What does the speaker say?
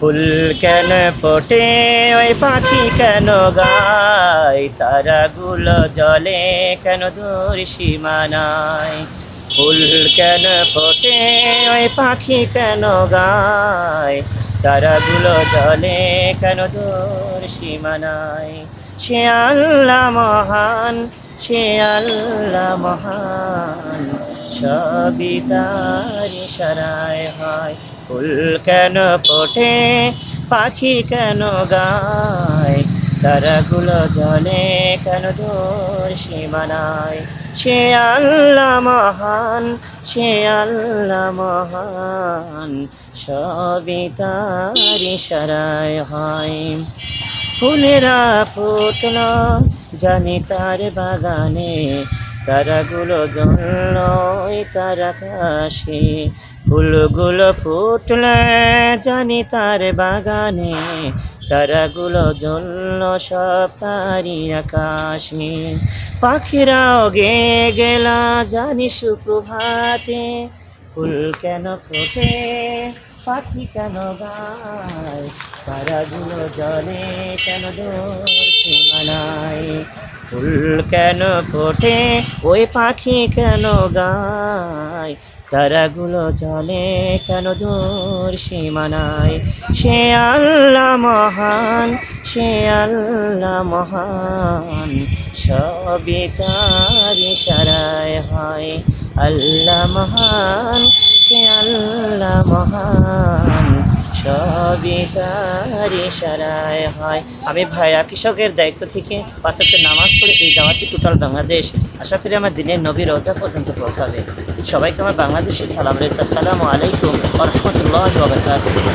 ফুল কেন ফোটে ওই পাখি কেন গায়, তারাগুলো জলে কেন দূর সীমানায়। ফুল কেন ফোটে ওই পাখি কেন গায়, তারাগুলো জলে কেন দূর সীমানায়। সে আল্লাহ মহান, সে আল্লাহ মহান, সবই তার ইশারায় হয়। ফুল কেন ফোটে পাখি কেন গায়, তারাগুলো জলে কেন দূর সীমানায়। সে আল্লাহ মহান, সে আল্লাহ মহান, সবই তার ইশারায় হয়। ফুলেরা ফুটল জানি তার বাগানে, তারাগুলো জ্বলল ওই তার আকাশে। ফুলগুলো ফুটলে জানি তার বাগানে, তারাগুলো জ্বলল সব তারই আকাশে। পাখিরাও গেয়ে গেলা জানি সুপ্রভাতে, ফুল কেন ফোটে পাখি কেন গায়, তারাগুলো জলে কেন দূর সীমানায়। ফুল কেন ফোটে ওই পাখি কেন গায়, তারাগুলো জলে কেন দূর সীমানায়। সে আল্লাহ মহান, সে আল্লাহ মহান, সবই তার ইশারায় হয়। আল্লাহ মহান, সে আল্লাহ মহান, সবই তার ইশারায় হয়। আমি ভাইয়া কৃষকের দায়িত্ব থেকে 5 ওয়াক্ত নামাজ পড়ে এই দাওয়াতটি টোটাল বাংলাদেশ, আশা করি আমার দিনের নবী রওজা পর্যন্ত পৌঁছাবে। সবাইকে আমার বাংলাদেশি সালাম রয়েছে। আসসালামু আলাইকুম ওয়া রাহমাতুল্লাহি ওয়া বারাকাতুহু।